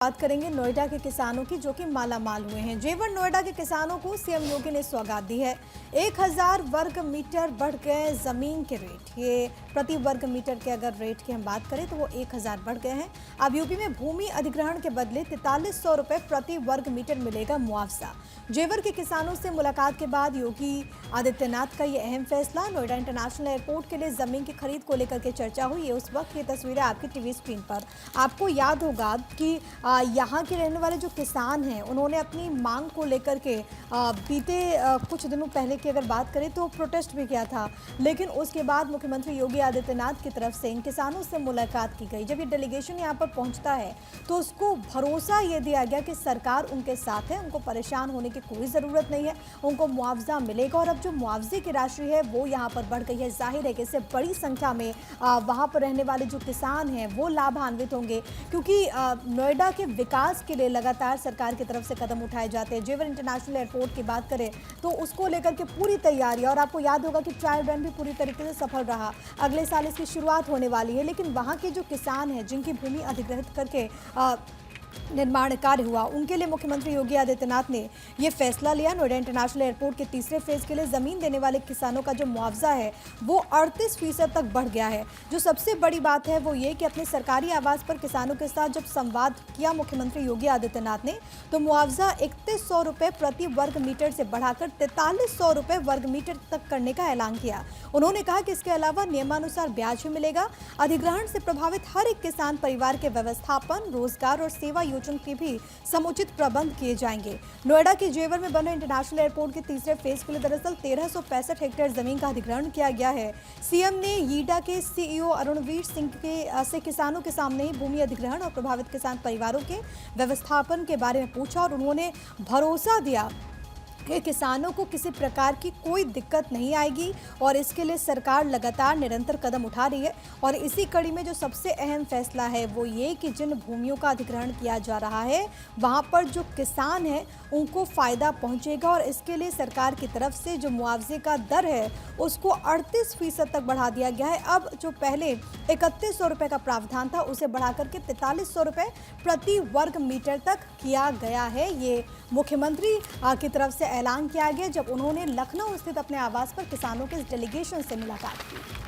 बात करेंगे नोएडा के किसानों की जो कि मालामाल हुए हैं। जेवर नोएडा के किसानों को सीएम योगी ने सौगात दी है। 1000 वर्ग मीटर बढ़ गए जमीन के रेट। ये प्रति वर्ग मीटर के अगर रेट की हम बात करें तो वो 1000 बढ़ गए हैं। अब यूपी में भूमि अधिग्रहण के बदले 4300 रुपए प्रति वर्ग मीटर मिलेगा मुआवजा। जेवर के किसानों से मुलाकात के बाद योगी आदित्यनाथ का ये अहम फैसला। नोएडा इंटरनेशनल एयरपोर्ट के लिए जमीन की खरीद को लेकर के चर्चा हुई है। उस वक्त ये तस्वीरें आपकी टीवी स्क्रीन पर। आपको याद होगा कि यहाँ के रहने वाले जो किसान हैं उन्होंने अपनी मांग को लेकर के बीते कुछ दिनों पहले की अगर बात करें तो प्रोटेस्ट भी किया था, लेकिन उसके बाद मुख्यमंत्री योगी आदित्यनाथ की तरफ से इन किसानों से मुलाकात की गई। जब ये डेलीगेशन यहाँ पर पहुँचता है तो उसको भरोसा ये दिया गया कि सरकार उनके साथ है, उनको परेशान होने की कोई ज़रूरत नहीं है, उनको मुआवजा मिलेगा। और अब जो मुआवजे की राशि है वो यहाँ पर बढ़ गई है। जाहिर है कि इससे बड़ी संख्या में वहाँ पर रहने वाले जो किसान हैं वो लाभान्वित होंगे, क्योंकि नोएडा के विकास के लिए लगातार सरकार की तरफ से कदम उठाए जाते हैं। जेवर इंटरनेशनल एयरपोर्ट की बात करें तो उसको लेकर के पूरी तैयारी, और आपको याद होगा कि ट्रायल रन भी पूरी तरीके से सफल रहा। अगले साल इसकी शुरुआत होने वाली है, लेकिन वहाँ के जो किसान हैं जिनकी भूमि अधिग्रहित करके निर्माण कार्य हुआ, उनके लिए मुख्यमंत्री योगी आदित्यनाथ ने यह फैसला लिया। नोएडा इंटरनेशनल एयरपोर्ट के तीसरे फेज के लिए जमीन देने वाले किसानों का जो मुआवजा है वो 38% तक बढ़ गया है। जो सबसे बड़ी बात है वो ये कि अपने सरकारी आवास पर किसानों के साथ जब संवाद किया मुख्यमंत्री योगी आदित्यनाथ ने, तो मुआवजा 3100 रुपये प्रति वर्ग मीटर से बढ़ाकर 4300 रुपये वर्ग मीटर तक करने का ऐलान किया। उन्होंने कहा कि इसके अलावा नियमानुसार ब्याज भी मिलेगा। अधिग्रहण से प्रभावित हर एक किसान परिवार के व्यवस्थापन, रोजगार और सेवा योजना के भी समुचित प्रबंध किए जाएंगे। नोएडा के जेवर में बने इंटरनेशनल एयरपोर्ट के तीसरे फेज के लिए दरअसल 1365 हेक्टेयर जमीन का अधिग्रहण किया गया है। सीएम ने यीडा के सीईओ अरुणवीर सिंह से किसानों के सामने ही भूमि अधिग्रहण और प्रभावित किसान परिवारों के व्यवस्थापन के बारे में पूछा, और उन्होंने भरोसा दिया कि किसानों को किसी प्रकार की कोई दिक्कत नहीं आएगी और इसके लिए सरकार लगातार निरंतर कदम उठा रही है। और इसी कड़ी में जो सबसे अहम फैसला है वो ये कि जिन भूमियों का अधिग्रहण किया जा रहा है वहाँ पर जो किसान हैं उनको फ़ायदा पहुँचेगा, और इसके लिए सरकार की तरफ से जो मुआवजे का दर है उसको 38% तक बढ़ा दिया गया है। अब जो पहले 3100 रुपये का प्रावधान था उसे बढ़ा करके 4300 रुपये प्रति वर्ग मीटर तक किया गया है। ये मुख्यमंत्री की तरफ से ऐलान किया गया जब उन्होंने लखनऊ स्थित अपने आवास पर किसानों के इस डेलीगेशन से मुलाकात की।